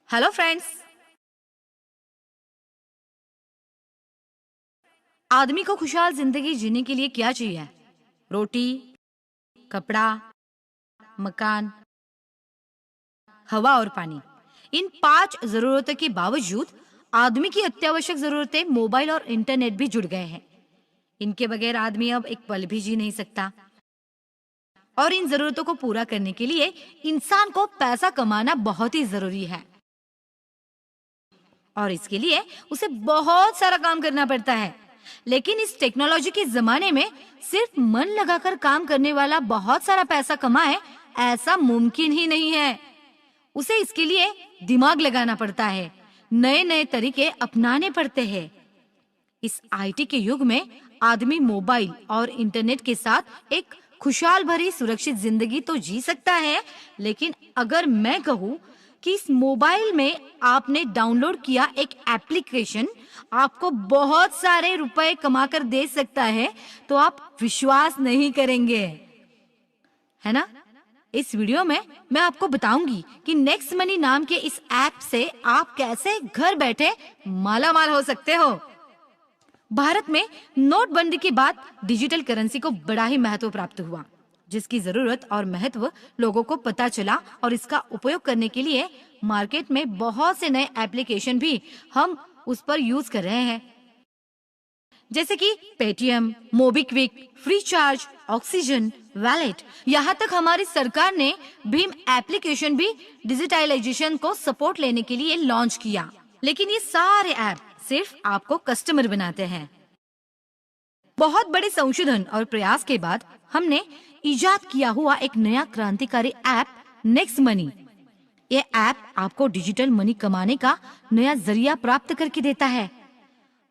Hello friends. आदमी को खुशहाल जिंदगी जीने के लिए क्या चाहिए? रोटी, कपड़ा, मकान, हवा और पानी। इन 5 जरूरतों के बावजूद आदमी की अत्यावश्यक जरूरतें मोबाइल और इंटरनेट भी जुड़ गए हैं। इनके बगैर आदमी अब एक पल भी जी नहीं सकता। और इन जरूरतों को पूरा करने के लिए इंसान को पैसा कमाना बहुत ही जरूरी है और इसके लिए उसे बहुत सारा काम करना पड़ता है। लेकिन इस टेक्नोलॉजी के जमाने में सिर्फ मन लगाकर काम करने वाला बहुत सारा पैसा कमाए, ऐसा मुमकिन ही नहीं है। उसे इसके लिए दिमाग लगाना पड़ता है, नए नए तरीके अपनाने पड़ते हैं। इस आईटी के युग में आदमी मोबाइल और इंटरनेट के साथ एक खुशहाल भरी सुरक्षित जिंदगी तो जी सकता है, लेकिन अगर मैं कहूँ कि इस मोबाइल में आपने डाउनलोड किया एक एप्लीकेशन आपको बहुत सारे रुपए कमाकर दे सकता है, तो आप विश्वास नहीं करेंगे, है ना? इस वीडियो में मैं आपको बताऊंगी कि नेक्स्ट मनी नाम के इस ऐप से आप कैसे घर बैठे माला माल हो सकते हो। भारत में नोटबंदी के बाद डिजिटल करेंसी को बड़ा ही महत्व प्राप्त हुआ, जिसकी जरूरत और महत्व लोगों को पता चला और इसका उपयोग करने के लिए मार्केट में बहुत से नए एप्लीकेशन भी हम उस पर यूज कर रहे हैं, जैसे कि Paytm, MobiKwik, free charge, oxygen, wallet. यहाँ तक हमारी सरकार ने भीम एप्लीकेशन भी डिजिटलाइजेशन को सपोर्ट लेने के लिए लॉन्च किया। लेकिन ये सारे ऐप सिर्फ आपको कस्टमर बनाते हैं। बहुत बड़े संशोधन और प्रयास के बाद हमने इजाद किया हुआ एक नया क्रांतिकारी ऐप नेक्स्ट मनी। ये ऐप आपको डिजिटल मनी कमाने का नया जरिया प्राप्त करके देता है।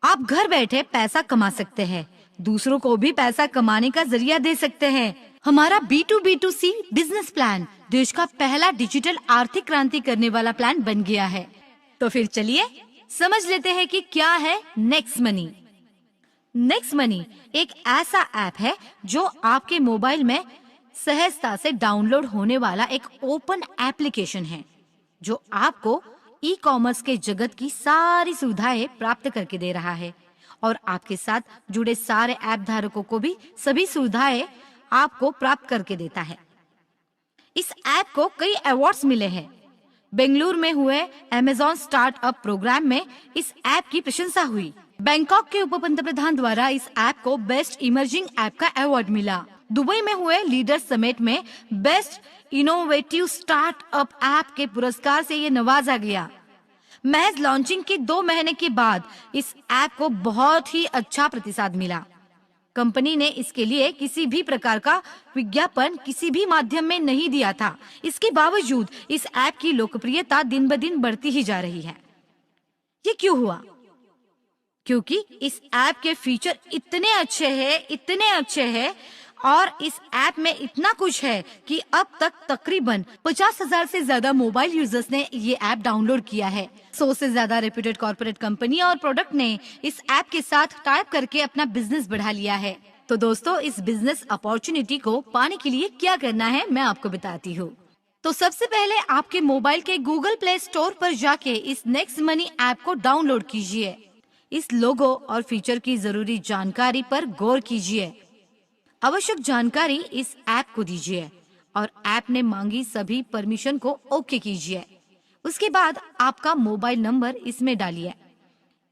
आप घर बैठे पैसा कमा सकते हैं, दूसरों को भी पैसा कमाने का जरिया दे सकते हैं। हमारा B2B2C बिजनेस प्लान देश का पहला डिजिटल आर्थिक क्रांति करने वाला प्लान बन गया है। तो फिर चलिए समझ लेते हैं कि क्या है नेक्स्ट मनी। नेक्स्ट मनी एक ऐसा ऐप है जो आपके मोबाइल में सहजता से डाउनलोड होने वाला एक ओपन एप्लीकेशन है, जो आपको ई कॉमर्स के जगत की सारी सुविधाएं प्राप्त करके दे रहा है और आपके साथ जुड़े सारे ऐप धारकों को भी सभी सुविधाएं आपको प्राप्त करके देता है। इस ऐप को कई अवार्ड्स मिले हैं। बेंगलुरु में हुए अमेज़न स्टार्टअप प्रोग्राम में इस ऐप की प्रशंसा हुई। बैंकॉक के उप पंतप्रधान द्वारा इस ऐप को बेस्ट इमर्जिंग ऐप का अवार्ड मिला। दुबई में हुए लीडर्स समिट में बेस्ट इनोवेटिव स्टार्टअप ऐप के पुरस्कार से ये नवाजा गया। महज लॉन्चिंग के 2 महीने के बाद इस ऐप को बहुत ही अच्छा प्रतिसाद मिला। कंपनी ने इसके लिए किसी भी प्रकार का विज्ञापन किसी भी माध्यम में नहीं दिया था। इसके बावजूद इस ऐप की लोकप्रियता दिन ब दिन बढ़ती ही जा रही है। ये क्यों हुआ? क्योंकि इस ऐप के फीचर इतने अच्छे हैं और इस ऐप में इतना कुछ है कि अब तक तकरीबन 50,000 से ज्यादा मोबाइल यूजर्स ने ये ऐप डाउनलोड किया है। 100 से ज्यादा रेप्यूटेड कॉर्पोरेट कंपनी और प्रोडक्ट ने इस ऐप के साथ टाइप करके अपना बिजनेस बढ़ा लिया है। तो दोस्तों, इस बिजनेस अपॉर्चुनिटी को पाने के लिए क्या करना है मैं आपको बताती हूँ। तो सबसे पहले आपके मोबाइल के गूगल प्ले स्टोर पर जाके इस नेक्स्ट मनी ऐप को डाउनलोड कीजिए। इस लोगो और फीचर की जरूरी जानकारी पर गौर कीजिए। आवश्यक जानकारी इस ऐप को दीजिए और ऐप ने मांगी सभी परमिशन को ओके कीजिए। उसके बाद आपका मोबाइल नंबर इसमें डालिए।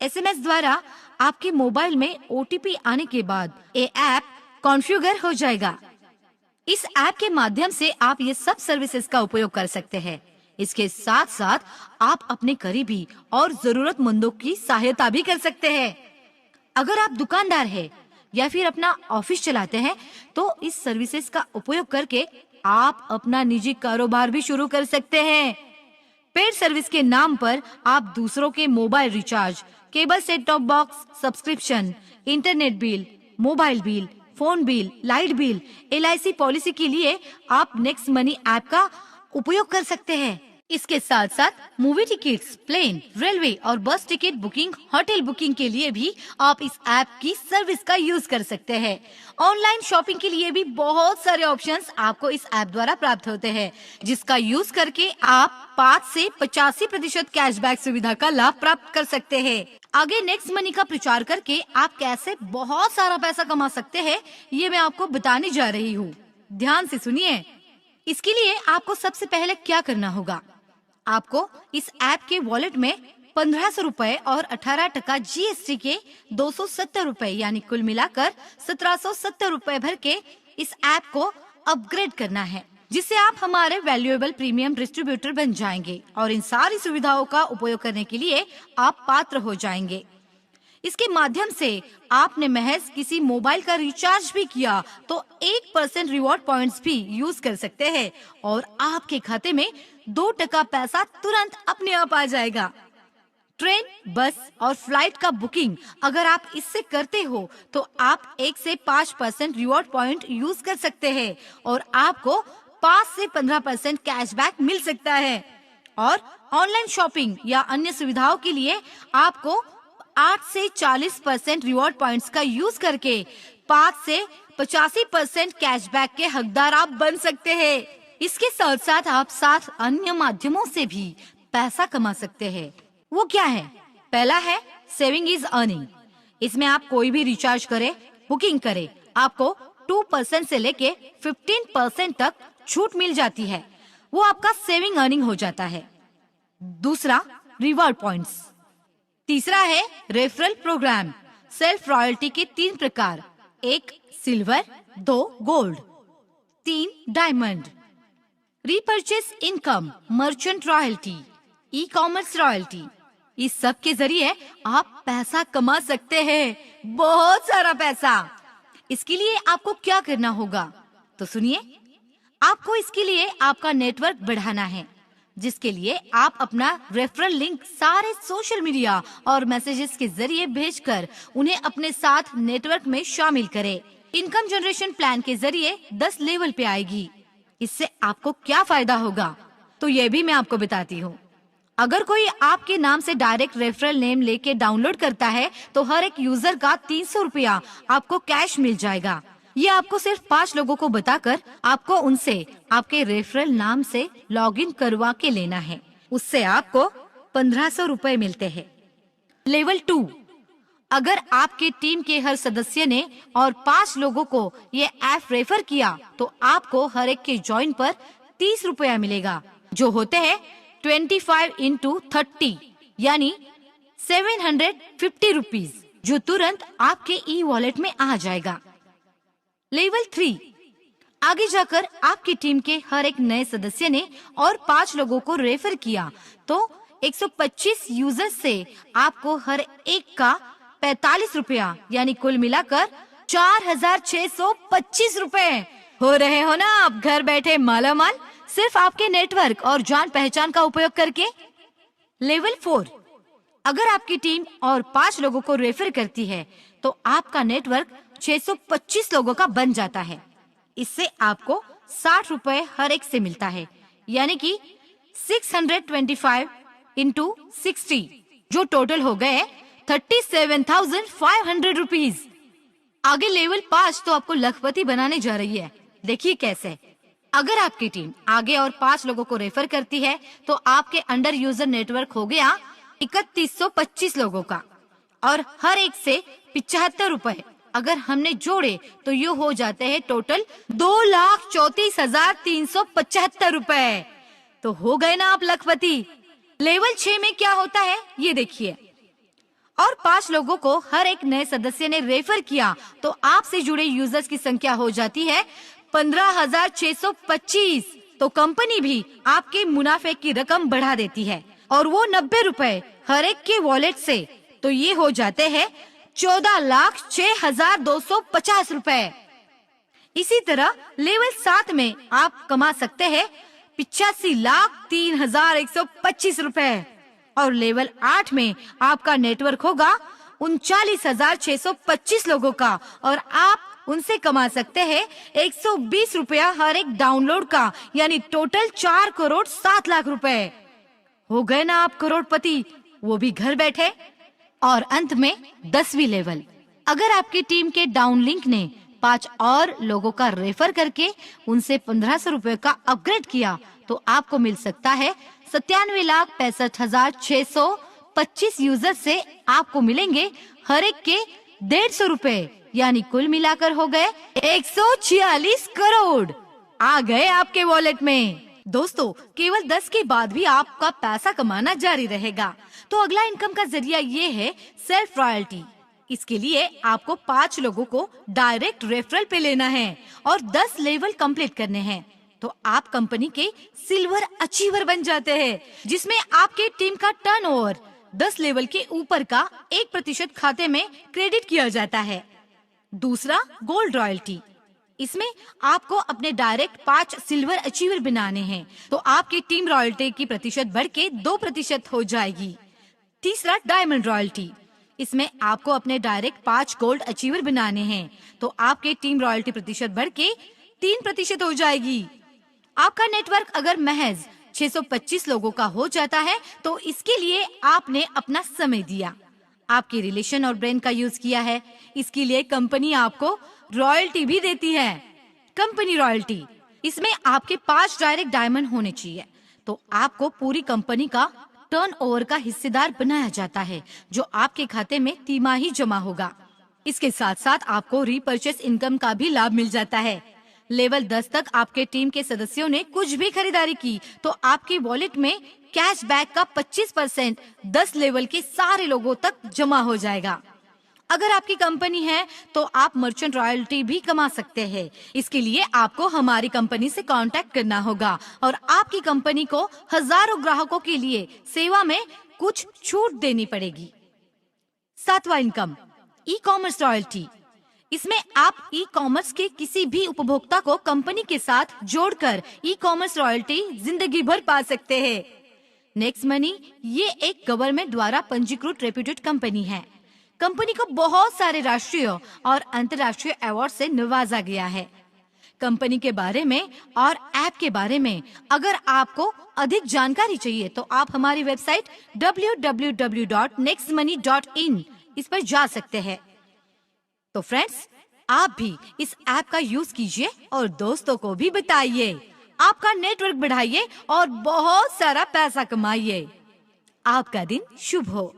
एसएमएस द्वारा आपके मोबाइल में ओटीपी आने के बाद ये ऐप कॉन्फ़िगर हो जाएगा। इस ऐप के माध्यम से आप ये सब सर्विसेज का उपयोग कर सकते हैं। इसके साथ साथ आप अपने करीबी और जरूरतमंदों की सहायता भी कर सकते हैं। अगर आप दुकानदार हैं या फिर अपना ऑफिस चलाते हैं, तो इस सर्विसेज का उपयोग करके आप अपना निजी कारोबार भी शुरू कर सकते हैं। पेड सर्विस के नाम पर आप दूसरों के mobile recharge, cable set top box subscription, internet bill, mobile bill, phone bill, light bill, LIC policy के लिए आप नेक्स्ट मनी ऐप का उपयोग कर सकते हैं। इसके साथ साथ मूवी टिकट्स, प्लेन, रेलवे और बस टिकट बुकिंग, होटल बुकिंग के लिए भी आप इस ऐप की सर्विस का यूज कर सकते हैं। ऑनलाइन शॉपिंग के लिए भी बहुत सारे ऑप्शंस आपको इस ऐप द्वारा प्राप्त होते हैं, जिसका यूज करके आप 5 से 85% कैशबैक सुविधा का लाभ प्राप्त कर सकते हैं। आगे नेक्स्ट मनी का प्रचार करके आप कैसे बहुत सारा पैसा कमा सकते हैं, ये मैं आपको बताने जा रही हूँ। ध्यान से सुनिए। इसके लिए आपको सबसे पहले क्या करना होगा, आपको इस ऐप के वॉलेट में 1500 रुपए और 18% जीएसटी के 270 रुपए यानी कुल मिलाकर 1770 रुपए भर के इस ऐप को अपग्रेड करना है, जिससे आप हमारे वैल्यूएबल प्रीमियम डिस्ट्रीब्यूटर बन जाएंगे और इन सारी सुविधाओं का उपयोग करने के लिए आप पात्र हो जाएंगे। इसके माध्यम से आपने महज किसी मोबाइल का रिचार्ज भी किया तो 1% रिवॉर्ड पॉइंट्स भी यूज कर सकते हैं और आपके खाते में 2% पैसा तुरंत अपने आप आ जाएगा। ट्रेन, बस और फ्लाइट का बुकिंग अगर आप इससे करते हो तो आप 1 से 5% रिवॉर्ड पॉइंट यूज कर सकते हैं और आपको 5 से 15% कैशबैक मिल सकता है। और ऑनलाइन शॉपिंग या अन्य सुविधाओं के लिए आपको 8 से 40% रिवॉर्ड पॉइंट्स का यूज करके 5 से 85% कैशबैक के हकदार आप बन सकते हैं। इसके साथ साथ आप 7 अन्य माध्यमों से भी पैसा कमा सकते हैं। वो क्या है? पहला है सेविंग इज अर्निंग। इसमें आप कोई भी रिचार्ज करे, बुकिंग करे, आपको 2% से लेके 15% तक छूट मिल जाती है। वो आपका सेविंग अर्निंग हो जाता है। दूसरा, रिवॉर्ड पॉइंट्स। तीसरा है रेफरल प्रोग्राम। सेल्फ रॉयल्टी के 3 प्रकार, 1 silver, 2 gold, 3 diamond. Repurchase income, merchant royalty, e commerce royalty. इस सब के जरिए आप पैसा कमा सकते हैं, बहुत सारा पैसा। इसके लिए आपको क्या करना होगा तो सुनिए। आपको इसके लिए आपका नेटवर्क बढ़ाना है, जिसके लिए आप अपना रेफरल लिंक सारे सोशल मीडिया और मैसेजेस के जरिए भेजकर उन्हें अपने साथ नेटवर्क में शामिल करें। इनकम जनरेशन प्लान के जरिए 10 लेवल पे आएगी। इससे आपको क्या फायदा होगा तो ये भी मैं आपको बताती हूँ। अगर कोई आपके नाम से डायरेक्ट रेफरल नेम लेके डाउनलोड करता है तो हर एक यूजर का 300 रुपया आपको कैश मिल जाएगा। ये आपको सिर्फ 5 लोगों को बताकर आपको उनसे आपके रेफरल नाम से लॉगिन करवा के लेना है। उससे आपको 1500 रुपए मिलते हैं। लेवल 2, अगर आपके टीम के हर सदस्य ने और 5 लोगों को ये ऐप रेफर किया तो आपको हर एक के ज्वाइन पर 30 रुपया मिलेगा, जो होते हैं 25 into 30 यानी 750 रुपीज, जो तुरंत आपके ई वॉलेट में आ जाएगा। लेवल 3, आगे जाकर आपकी टीम के हर एक नए सदस्य ने और 5 लोगों को रेफर किया तो 125 यूजर्स से आपको हर एक का 45 रुपया यानी कुल मिलाकर 4625 रुपए। हो रहे हो ना आप घर बैठे मालामाल, सिर्फ आपके नेटवर्क और जान पहचान का उपयोग करके। लेवल 4, अगर आपकी टीम और 5 लोगों को रेफर करती है तो आपका नेटवर्क 625 लोगों का बन जाता है। इससे आपको 60 रुपए हर एक से मिलता है, यानी कि 625 into 60, जो टोटल हो गए 37,500 रुपीज। आगे लेवल 5 तो आपको लखपति बनाने जा रही है। देखिए कैसे। अगर आपकी टीम आगे और 5 लोगों को रेफर करती है तो आपके अंडर यूजर नेटवर्क हो गया 3125 लोगों का और हर एक से 75 रुपए अगर हमने जोड़े तो ये हो जाते हैं टोटल 2,34,375 रुपए। तो हो गए ना आप लखपति। लेवल 6 में क्या होता है ये देखिए। और 5 लोगों को हर एक नए सदस्य ने रेफर किया तो आपसे जुड़े यूजर्स की संख्या हो जाती है 15,625। तो कंपनी भी आपके मुनाफे की रकम बढ़ा देती है और वो 90 रुपए हर एक के वॉलेट से, तो ये हो जाते हैं 14,06,250 रुपए। इसी तरह लेवल 7 में आप कमा सकते हैं 85,03,125 रुपए और लेवल 8 में आपका नेटवर्क होगा 39,625 लोगों का और आप उनसे कमा सकते हैं 120 रुपया हर एक डाउनलोड का, यानी टोटल 4 करोड़ 7 लाख रुपए। हो गए ना आप करोड़पति, वो भी घर बैठे। और अंत में 10वीं लेवल, अगर आपकी टीम के डाउन लिंक ने 5 और लोगों का रेफर करके उनसे 1500 रुपए का अपग्रेड किया तो आपको मिल सकता है 97,65,625 यूजर से आपको मिलेंगे हर एक के 150 रुपए, यानी कुल मिलाकर हो गए 146 करोड़ आ गए आपके वॉलेट में। दोस्तों, केवल 10 के बाद भी आपका पैसा कमाना जारी रहेगा। तो अगला इनकम का जरिया ये है सेल्फ रॉयल्टी। इसके लिए आपको 5 लोगों को डायरेक्ट रेफरल पे लेना है और 10 लेवल कंप्लीट करने हैं, तो आप कंपनी के सिल्वर अचीवर बन जाते हैं, जिसमें आपके टीम का टर्नओवर 10 लेवल के ऊपर का 1% खाते में क्रेडिट किया जाता है। दूसरा, गोल्ड रॉयल्टी। इसमें आपको अपने डायरेक्ट 5 सिल्वर अचीवर बनाने हैं, तो आपकी टीम रॉयल्टी की प्रतिशत बढ़ के 2% हो जाएगी। तीसरा, डायमंड रॉयल्टी। इसमें आपको अपने डायरेक्ट 5 गोल्ड अचीवर बनाने हैं, तो आपके टीम रॉयल्टी प्रतिशत बढ़ के 3% हो जाएगी। आपका नेटवर्क अगर महज 625 लोगों का हो जाता है तो इसके लिए आपने अपना समय दिया, आपके रिलेशन और ब्रेन का यूज किया है। इसके लिए कंपनी आपको रॉयल्टी भी देती है। कंपनी रॉयल्टी, इसमें आपके 5 डायरेक्ट डायमंड होने चाहिए, तो आपको पूरी कंपनी का टर्नओवर का हिस्सेदार बनाया जाता है, जो आपके खाते में तिमाही जमा होगा। इसके साथ साथ आपको रीपर्चेस इनकम का भी लाभ मिल जाता है। लेवल 10 तक आपके टीम के सदस्यों ने कुछ भी खरीदारी की तो आपके वॉलेट में कैशबैक का 25% 10 लेवल के सारे लोगों तक जमा हो जाएगा। अगर आपकी कंपनी है तो आप मर्चेंट रॉयल्टी भी कमा सकते हैं। इसके लिए आपको हमारी कंपनी से कांटेक्ट करना होगा और आपकी कंपनी को हजारों ग्राहकों के लिए सेवा में कुछ छूट देनी पड़ेगी। 7वां इनकम, ई कॉमर्स रॉयल्टी। इसमें आप ई कॉमर्स के किसी भी उपभोक्ता को कंपनी के साथ जोड़कर ई कॉमर्स रॉयल्टी जिंदगी भर पा सकते हैं। नेक्स्ट मनी ये एक गवर्नमेंट द्वारा पंजीकृत रेप्यूटेड कंपनी है। कंपनी को बहुत सारे राष्ट्रीय और अंतर्राष्ट्रीय अवार्ड से नवाजा गया है। कंपनी के बारे में और ऐप के बारे में अगर आपको अधिक जानकारी चाहिए तो आप हमारी वेबसाइट www.nextmoney.in इस पर जा सकते हैं। तो फ्रेंड्स, आप भी इस ऐप का यूज कीजिए और दोस्तों को भी बताइए। आपका नेटवर्क बढ़ाइए और बहुत सारा पैसा कमाइए। आपका दिन शुभ हो।